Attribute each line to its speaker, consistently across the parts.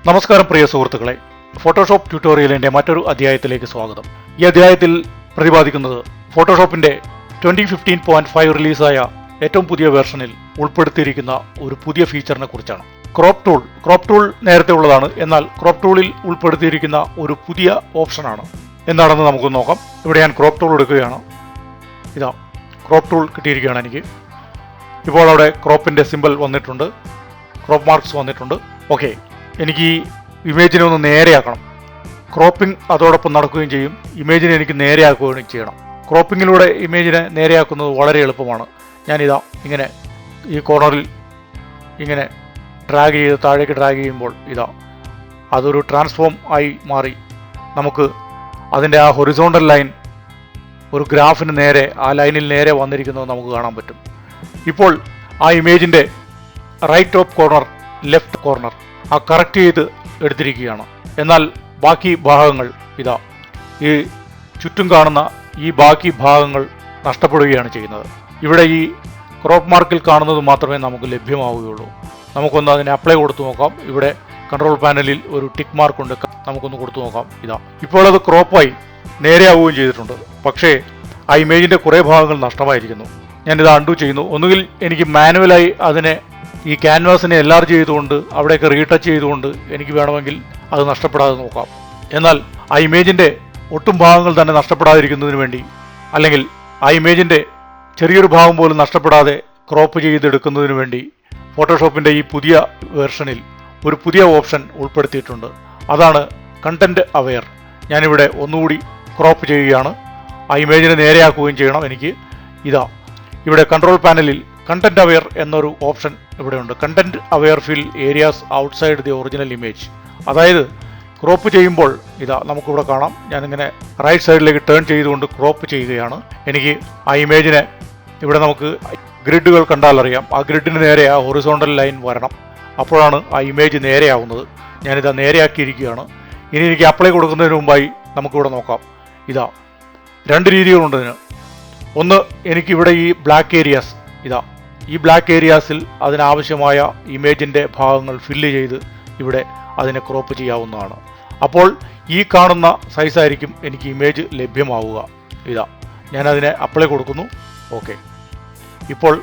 Speaker 1: നമസ്കാരം പ്രിയ സുഹൃത്തുക്കളെ, ഫോട്ടോഷോപ്പ് ട്യൂട്ടോറിയലിന്റെ മറ്റൊരു അധ്യായത്തിലേക്ക് സ്വാഗതം. ഈ അധ്യായത്തിൽ പ്രതിപാദിക്കുന്നത് ഫോട്ടോഷോപ്പിന്റെ 2015.5 റിലീസായ ഏറ്റവും പുതിയ വേർഷനിൽ ഉൾപ്പെടുത്തിയിരിക്കുന്ന ഒരു പുതിയ ഫീച്ചറിനെ കുറിച്ചാണ്. ക്രോപ്പ് ടൂൾ നേരത്തെ ഉള്ളതാണ്, എന്നാൽ ക്രോപ്പ് ടൂളിൽ ഉൾപ്പെടുത്തിയിരിക്കുന്ന ഒരു പുതിയ ഓപ്ഷനാണ്. എന്താണെന്ന് നമുക്ക് നോക്കാം. ഇവിടെ ഞാൻ ക്രോപ്പ് ടൂൾ എടുക്കുകയാണ്. ഇതാ ക്രോപ്പ് ടൂൾ കിട്ടിയിരിക്കുകയാണ് എനിക്ക്. ഇപ്പോൾ അവിടെ ക്രോപ്പിന്റെ സിമ്പിൾ വന്നിട്ടുണ്ട്, ക്രോപ്പ് മാർക്സ് വന്നിട്ടുണ്ട്. ഓക്കെ, എനിക്ക് ഈ ഇമേജിനെ ഒന്ന് നേരെയാക്കണം. ക്രോപ്പിംഗ് അതോടൊപ്പം നടക്കുകയും ചെയ്യും. ഇമേജിനെ എനിക്ക് നേരെയാക്കുകയും ചെയ്യണം. ക്രോപ്പിങ്ങിലൂടെ ഇമേജിനെ നേരെയാക്കുന്നത് വളരെ എളുപ്പമാണ്. ഞാനിതാ ഇങ്ങനെ ഈ കോർണറിൽ ഇങ്ങനെ ഡ്രാഗ് ചെയ്ത് താഴേക്ക് ഡ്രാഗ് ചെയ്യുമ്പോൾ ഇതാ അതൊരു ട്രാൻസ്ഫോം ആയി മാറി നമുക്ക് അതിൻ്റെ ആ ഹൊറിസോണ്ടൽ ലൈൻ ഒരു ഗ്രാഫിന് നേരെ, ആ ലൈനിൽ നേരെ വന്നിരിക്കുന്നത് നമുക്ക് കാണാൻ പറ്റും. ഇപ്പോൾ ആ ഇമേജിൻ്റെ right top corner, left corner ആ കറക്റ്റ് ചെയ്ത് എടുത്തിരിക്കുകയാണ്. എന്നാൽ ബാക്കി ഭാഗങ്ങൾ ഇതാ ഈ ചുറ്റും കാണുന്ന ഈ ബാക്കി ഭാഗങ്ങൾ നഷ്ടപ്പെടുകയാണ് ചെയ്യുന്നത്. ഇവിടെ ഈ ക്രോപ്പ് മാർക്കിൽ കാണുന്നത് മാത്രമേ നമുക്ക് ലഭ്യമാവുകയുള്ളൂ. നമുക്കൊന്ന് അതിനെ അപ്ലൈ കൊടുത്തു നോക്കാം. ഇവിടെ കൺട്രോൾ പാനലിൽ ഒരു ടിക്ക് മാർക്ക് ഉണ്ട്, നമുക്കൊന്ന് കൊടുത്തു നോക്കാം. ഇതാ ഇപ്പോൾ അത് ക്രോപ്പായി നേരെയാവുകയും ചെയ്തിട്ടുണ്ട്. പക്ഷേ ആ ഇമേജിൻ്റെ കുറേ ഭാഗങ്ങൾ നഷ്ടമായിരിക്കുന്നു. ഞാനിത് അൺഡു ചെയ്യുന്നു. ഒന്നുകിൽ എനിക്ക് മാനുവലായി അതിനെ ഈ ക്യാൻവാസിനെ എൻലാർജ് ചെയ്തുകൊണ്ട് അവിടെയൊക്കെ റീടച്ച് ചെയ്തുകൊണ്ട് എനിക്ക് വേണമെങ്കിൽ അത് നഷ്ടപ്പെടാതെ നോക്കാം. എന്നാൽ ആ ഇമേജിൻ്റെ ഒട്ടും ഭാഗങ്ങൾ തന്നെ നഷ്ടപ്പെടാതിരിക്കുന്നതിന് വേണ്ടി, അല്ലെങ്കിൽ ആ ഇമേജിൻ്റെ ചെറിയൊരു ഭാഗം പോലും നഷ്ടപ്പെടാതെ ക്രോപ്പ് ചെയ്തെടുക്കുന്നതിന് വേണ്ടി ഫോട്ടോഷോപ്പിൻ്റെ ഈ പുതിയ വേർഷനിൽ ഒരു പുതിയ ഓപ്ഷൻ ഉൾപ്പെടുത്തിയിട്ടുണ്ട്. അതാണ് കണ്ടന്റ് അവെയർ. ഞാനിവിടെ ഒന്നുകൂടി ക്രോപ്പ് ചെയ്യുകയാണ്. ആ ഇമേജിനെ നേരെയാക്കുകയും ചെയ്യണം എനിക്ക്. ഇതാ ഇവിടെ കൺട്രോൾ പാനലിൽ കണ്ടന്റ് അവെയർ എന്നൊരു ഓപ്ഷൻ ഇവിടെയുണ്ട്. Content aware fill areas outside the original image. അതായത് ക്രോപ്പ് ചെയ്യുമ്പോൾ ഇതാ നമുക്കിവിടെ കാണാം, ഞാനിങ്ങനെ റൈറ്റ് സൈഡിലേക്ക് ടേൺ ചെയ്തുകൊണ്ട് ക്രോപ്പ് ചെയ്യുകയാണ്. എനിക്ക് ആ ഇമേജിനെ ഇവിടെ നമുക്ക് ഗ്രിഡുകൾ കണ്ടാൽ അറിയാം, ആ ഗ്രിഡിന് നേരെ ആ ഹൊറിസോണ്ടൽ ലൈൻ വരണം. അപ്പോഴാണ് ആ ഇമേജ് നേരെയാവുന്നത്. ഞാനിതാ നേരെയാക്കിയിരിക്കുകയാണ്. ഇനി എനിക്ക് അപ്ലൈ കൊടുക്കുന്നതിന് മുമ്പായി നമുക്കിവിടെ നോക്കാം. ഇതാ രണ്ട് രീതികളുണ്ട് ഇതിന്. ഒന്ന്, എനിക്കിവിടെ ഈ ബ്ലാക്ക് ഏരിയാസ്, ഇതാ ഈ ബ്ലാക്ക് ഏരിയാസിൽ അതിനാവശ്യമായ ഇമേജിൻ്റെ ഭാഗങ്ങൾ ഫില്ല് ചെയ്ത് ഇവിടെ അതിനെ ക്രോപ്പ് ചെയ്യാവുന്നതാണ്. അപ്പോൾ ഈ കാണുന്ന സൈസായിരിക്കും എനിക്ക് ഇമേജ് ലഭ്യമാവുക. ഇതാ ഞാനതിനെ അപ്ലൈ കൊടുക്കുന്നു. ഓക്കെ, ഇപ്പോൾ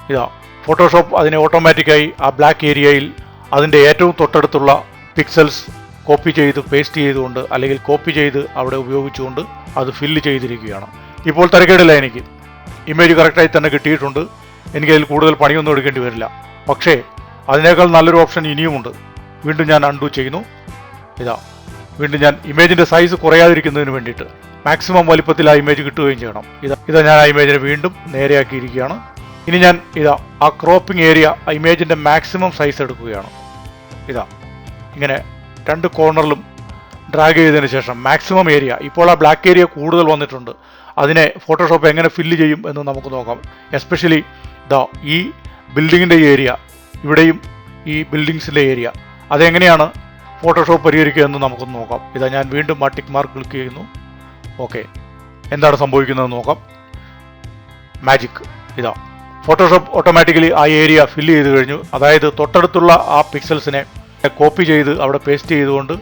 Speaker 1: ഇതാ ഫോട്ടോഷോപ്പ് അതിനെ ഓട്ടോമാറ്റിക്കായി ആ ബ്ലാക്ക് ഏരിയയിൽ അതിൻ്റെ ഏറ്റവും തൊട്ടടുത്തുള്ള പിക്സൽസ് കോപ്പി ചെയ്ത് പേസ്റ്റ് ചെയ്തുകൊണ്ട്, അല്ലെങ്കിൽ കോപ്പി ചെയ്ത് അവിടെ ഉപയോഗിച്ചുകൊണ്ട് അത് ഫില്ല് ചെയ്തിരിക്കുകയാണ്. ഇപ്പോൾ തിരക്കേടില്ല, എനിക്ക് ഇമേജ് കറക്റ്റായി തന്നെ കിട്ടിയിട്ടുണ്ട്. എനിക്കതിൽ കൂടുതൽ പണിയൊന്നും എടുക്കേണ്ടി വരില്ല. പക്ഷേ അതിനേക്കാൾ നല്ലൊരു ഓപ്ഷൻ ഇനിയുമുണ്ട്. വീണ്ടും ഞാൻ അൺഡു ചെയ്യുന്നു. ഇതാ വീണ്ടും ഞാൻ ഇമേജിൻ്റെ സൈസ് കുറയാതിരിക്കുന്നതിന് വേണ്ടിയിട്ട് മാക്സിമം വലിപ്പത്തിൽ ആ ഇമേജ് കിട്ടുകയും ചെയ്യണം. ഇതാ ഞാൻ ആ ഇമേജിനെ വീണ്ടും നേരെയാക്കിയിരിക്കുകയാണ്. ഇനി ഞാൻ ഇതാ ആ ക്രോപ്പിംഗ് ഏരിയ, ആ ഇമേജിൻ്റെ മാക്സിമം സൈസ് എടുക്കുകയാണ്. ഇതാ ഇങ്ങനെ രണ്ട് കോർണറിലും ഡ്രാഗ് ചെയ്തതിന് ശേഷം മാക്സിമം ഏരിയ, ഇപ്പോൾ ആ ബ്ലാക്ക് ഏരിയ കൂടുതൽ വന്നിട്ടുണ്ട്. അതിനെ ഫോട്ടോഷോപ്പ് എങ്ങനെ ഫില്ല് ചെയ്യും എന്ന് നമുക്ക് നോക്കാം. എസ്പെഷ്യലി ഇതാ ഈ ബിൽഡിങ്ങിൻ്റെ ഏരിയ, ഇവിടെയും ഈ ബിൽഡിങ്സിൻ്റെ ഏരിയ, അതെങ്ങനെയാണ് ഫോട്ടോഷോപ്പ് പരിഹരിക്കുക എന്ന് നമുക്കൊന്ന് നോക്കാം. ഇതാ ഞാൻ വീണ്ടും ആ ടിക്ക് മാർക്ക് ക്ലിക്ക് ചെയ്യുന്നു. ഓക്കെ, എന്താണ് സംഭവിക്കുന്നതെന്ന് നോക്കാം. മാജിക്. ഇതാ ഫോട്ടോഷോപ്പ് ഓട്ടോമാറ്റിക്കലി ആ ഏരിയ ഫില്ല് ചെയ്ത് കഴിഞ്ഞു. അതായത് തൊട്ടടുത്തുള്ള ആ പിക്സൽസിനെ കോപ്പി ചെയ്ത് അവിടെ പേസ്റ്റ് ചെയ്തുകൊണ്ട്,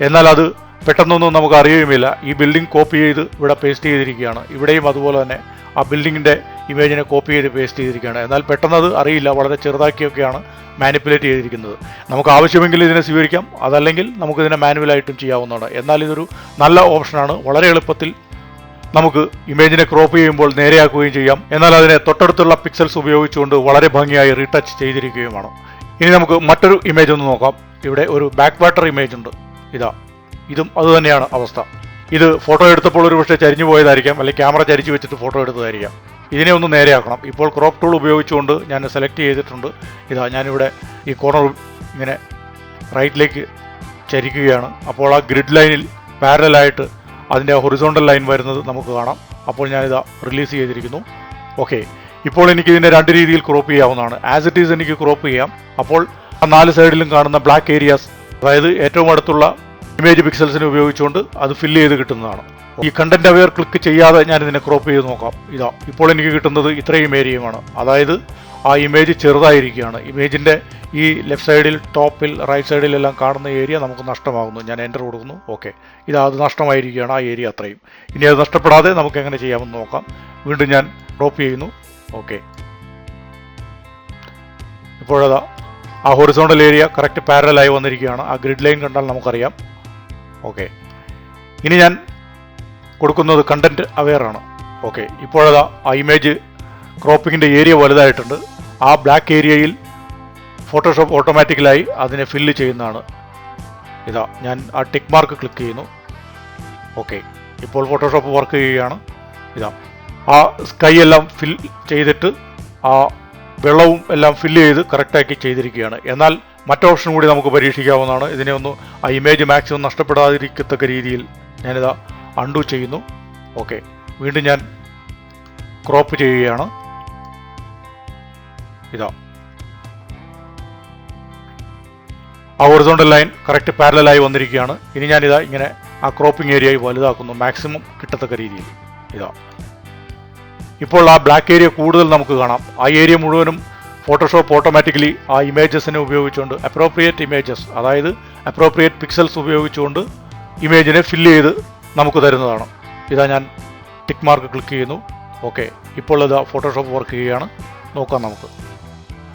Speaker 1: എന്നാൽ അത് പെട്ടെന്നൊന്നും നമുക്ക് അറിയുകയുമില്ല. ഈ ബിൽഡിംഗ് കോപ്പി ചെയ്ത് ഇവിടെ പേസ്റ്റ് ചെയ്തിരിക്കുകയാണ്. ഇവിടെയും അതുപോലെ തന്നെ ആ ബിൽഡിങ്ങിൻ്റെ ഇമേജിനെ കോപ്പി ചെയ്ത് പേസ്റ്റ് ചെയ്തിരിക്കുകയാണ്. എന്നാൽ പെട്ടെന്നത് അറിയില്ല, വളരെ ചെറുതാക്കിയൊക്കെയാണ് മാനിപ്പുലേറ്റ് ചെയ്തിരിക്കുന്നത്. നമുക്ക് ആവശ്യമെങ്കിൽ ഇതിനെ സ്വീകരിക്കാം, അതല്ലെങ്കിൽ നമുക്കിതിനെ മാനുവലായിട്ടും ചെയ്യാവുന്നതാണ്. എന്നാൽ ഇതൊരു നല്ല ഓപ്ഷനാണ്. വളരെ എളുപ്പത്തിൽ നമുക്ക് ഇമേജിനെ ക്രോപ്പ് ചെയ്യുമ്പോൾ നേരെയാക്കുകയും ചെയ്യാം. എന്നാൽ അതിനെ തൊട്ടടുത്തുള്ള പിക്സൽസ് ഉപയോഗിച്ചുകൊണ്ട് വളരെ ഭംഗിയായി റീടച്ച് ചെയ്തിരിക്കുകയുമാണ്. ഇനി നമുക്ക് മറ്റൊരു ഇമേജ് ഒന്ന് നോക്കാം. ഇവിടെ ഒരു ബാക്ക് വാട്ടർ ഇമേജ് ഉണ്ട്. ഇതും അതുതന്നെയാണ് അവസ്ഥ. ഇത് ഫോട്ടോ എടുത്തപ്പോൾ ഒരു പക്ഷേ ചരിഞ്ഞു പോയതായിരിക്കാം, അല്ലെങ്കിൽ ക്യാമറ ചരിച്ചു വെച്ചിട്ട് ഫോട്ടോ എടുത്തതായിരിക്കാം. ഇതിനെ ഒന്ന് നേരെയാക്കണം. ഇപ്പോൾ ക്രോപ്പ് ടൂൾ ഉപയോഗിച്ചുകൊണ്ട് ഞാൻ സെലക്ട് ചെയ്തിട്ടുണ്ട്. ഇതാ ഞാനിവിടെ ഈ കോർണർ ഇങ്ങനെ റൈറ്റിലേക്ക് ചരിക്കുകയാണ്. അപ്പോൾ ആ ഗ്രിഡ് ലൈനിൽ പാരലായിട്ട് അതിൻ്റെ ഹൊറിസോണ്ടൽ ലൈൻ വരുന്നത് നമുക്ക് കാണാം. അപ്പോൾ ഞാനിതാ റിലീസ് ചെയ്തിരിക്കുന്നു. ഓക്കെ, ഇപ്പോൾ എനിക്ക് ഇതിനെ രണ്ട് രീതിയിൽ ക്രോപ്പ് ചെയ്യാവുന്നതാണ്. ആസ് ഇറ്റ് ഈസ് എനിക്ക് ക്രോപ്പ് ചെയ്യാം. അപ്പോൾ ആ നാല് സൈഡിലും കാണുന്ന ബ്ലാക്ക് ഏരിയാസ്, അതായത് ഏറ്റവും അടുത്തുള്ള ഇമേജ് പിക്സൽസിനെ ഉപയോഗിച്ചുകൊണ്ട് അത് ഫില്ല് ചെയ്ത് കിട്ടുന്നതാണ്. ഈ കണ്ടന്റ് അവെയർ ക്ലിക്ക് ചെയ്യാതെ ഞാൻ ഇതിനെ ക്രോപ്പ് ചെയ്ത് നോക്കാം. ഇതാ ഇപ്പോൾ എനിക്ക് കിട്ടുന്നത് ഇത്രയും ഏരിയയുമാണ്. അതായത് ആ ഇമേജ് ചെറുതായിരിക്കുകയാണ്. ഇമേജിൻ്റെ ഈ ലെഫ്റ്റ് സൈഡിൽ, ടോപ്പിൽ, റൈറ്റ് സൈഡിലെല്ലാം കാണുന്ന ഏരിയ നമുക്ക് നഷ്ടമാകുന്നു. ഞാൻ എൻ്റർ കൊടുക്കുന്നു. ഓക്കെ, അത് നഷ്ടമായിരിക്കുകയാണ്, ആ ഏരിയ അത്രയും. ഇനി അത് നഷ്ടപ്പെടാതെ നമുക്ക് എങ്ങനെ ചെയ്യാമെന്ന് നോക്കാം. വീണ്ടും ഞാൻ ക്രോപ്പ് ചെയ്യുന്നു. ഓക്കെ, ഇപ്പോഴതാ ആ ഹൊറിസോണ്ടൽ ഏരിയ കറക്റ്റ് പാരലായി വന്നിരിക്കുകയാണ്. ആ ഗ്രിഡ് ലൈൻ കണ്ടാൽ നമുക്കറിയാം. ഓക്കെ, ഇനി ഞാൻ കൊടുക്കുന്നത് കണ്ടന്റ് അവെയർ ആണ്. ഓക്കെ, ഇപ്പോഴതാ ആ ഇമേജ് ക്രോപ്പിങ്ങിൻ്റെ ഏരിയ വലുതായിട്ടുണ്ട്. ആ ബ്ലാക്ക് ഏരിയയിൽ ഫോട്ടോഷോപ്പ് ഓട്ടോമാറ്റിക്കലായി അതിനെ ഫില്ല് ചെയ്യുന്നതാണ്. ഞാൻ ആ ടിക്ക് മാർക്ക് ക്ലിക്ക് ചെയ്യുന്നു. ഓക്കെ, ഇപ്പോൾ ഫോട്ടോഷോപ്പ് വർക്ക് ചെയ്യുകയാണ്. ആ സ്കൈ എല്ലാം ഫിൽ ചെയ്തിട്ട് ആ വെള്ളവും എല്ലാം ഫില്ല് ചെയ്ത് കറക്റ്റാക്കി ചെയ്തിരിക്കുകയാണ്. എന്നാൽ മറ്റോപ്ഷൻ കൂടി നമുക്ക് പരീക്ഷിക്കാവുന്നതാണ്. ഇതിനെ ഒന്ന് ആ ഇമേജ് മാക്സിമം നഷ്ടപ്പെടാതിരിക്കത്തക്ക രീതിയിൽ ഞാനിതാ അൺഡു ചെയ്യുന്നു. ഓക്കെ, വീണ്ടും ഞാൻ ക്രോപ്പ് ചെയ്യുകയാണ്. ആ ഹൊറിസോണ്ടൽ ലൈൻ കറക്റ്റ് പാരലായി വന്നിരിക്കുകയാണ്. ഇനി ഞാനിതാ ഇങ്ങനെ ആ ക്രോപ്പിംഗ് ഏരിയയായി വലുതാക്കുന്നു, മാക്സിമം കിട്ടത്തക്ക രീതിയിൽ. ഇപ്പോൾ ആ ബ്ലാക്ക് ഏരിയ കൂടുതൽ നമുക്ക് കാണാം. ആ ഏരിയ മുഴുവനും ഫോട്ടോഷോപ്പ് ഓട്ടോമാറ്റിക്കലി ആ ഇമേജസിനെ ഉപയോഗിച്ചുകൊണ്ട് അപ്രോപ്രിയേറ്റ് ഇമേജസ്, അതായത് അപ്രോപ്രിയേറ്റ് പിക്സൽസ് ഉപയോഗിച്ചുകൊണ്ട് ഇമേജിനെ ഫില്ല് ചെയ്ത് നമുക്ക് തരുന്നതാണ്. ഞാൻ ടിക്ക് മാർക്ക് ക്ലിക്ക് ചെയ്യുന്നു. ഓക്കെ, ഇപ്പോൾ ഫോട്ടോഷോപ്പ് വർക്ക് ചെയ്യുകയാണ്. നോക്കാം നമുക്ക്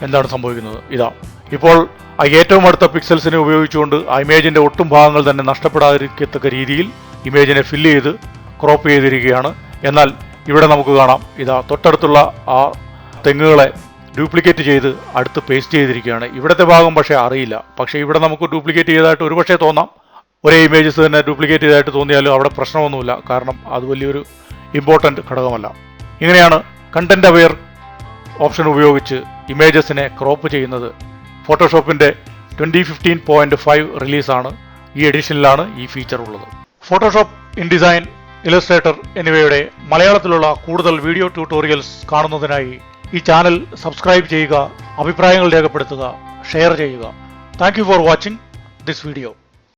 Speaker 1: എന്താണ് സംഭവിക്കുന്നത്. ഇപ്പോൾ ആ ഏറ്റവും അടുത്ത പിക്സൽസിനെ ഉപയോഗിച്ചുകൊണ്ട് ആ ഇമേജിൻ്റെ ഒട്ടും ഭാഗങ്ങൾ തന്നെ നഷ്ടപ്പെടാതിരിക്കത്തക്ക രീതിയിൽ ഇമേജിനെ ഫില്ല് ചെയ്ത് ക്രോപ്പ് ചെയ്തിരിക്കുകയാണ്. എന്നാൽ ഇവിടെ നമുക്ക് കാണാം, തൊട്ടടുത്തുള്ള ആ തെങ്ങുകളെ ഡ്യൂപ്ലിക്കേറ്റ് ചെയ്ത് അടുത്ത് പേസ്റ്റ് ചെയ്തിരിക്കുകയാണ്. ഇവിടുത്തെ ഭാഗം പക്ഷേ അറിയില്ല. പക്ഷേ ഇവിടെ നമുക്ക് ഡ്യൂപ്ലിക്കേറ്റ് ചെയ്തതായിട്ട് ഒരുപക്ഷെ തോന്നാം. ഒരേ ഇമേജസ് തന്നെ ഡ്യൂപ്ലിക്കേറ്റ് ചെയ്തതായിട്ട് തോന്നിയാലും അവിടെ പ്രശ്നമൊന്നുമില്ല, കാരണം അത് വലിയൊരു ഇമ്പോർട്ടൻ്റ് ഘടകമല്ല. ഇങ്ങനെയാണ് കണ്ടന്റ് അവെയർ ഓപ്ഷൻ ഉപയോഗിച്ച് ഇമേജസിനെ ക്രോപ്പ് ചെയ്യുന്നത്. ഫോട്ടോഷോപ്പിൻ്റെ 2015.5 റിലീസാണ്. ഈ എഡിഷനിലാണ് ഈ ഫീച്ചർ ഉള്ളത്. ഫോട്ടോഷോപ്പ്, ഇൻഡിസൈൻ, ഇലസ്ട്രേറ്റർ എന്നിവയുടെ മലയാളത്തിലുള്ള കൂടുതൽ വീഡിയോ ട്യൂട്ടോറിയൽസ് കാണുന്നതിനായി ഈ ചാനൽ സബ്സ്ക്രൈബ് ചെയ്യുക, അഭിപ്രായങ്ങൾ രേഖപ്പെടുത്തുക, ഷെയർ ചെയ്യുക. Thank you for watching this video.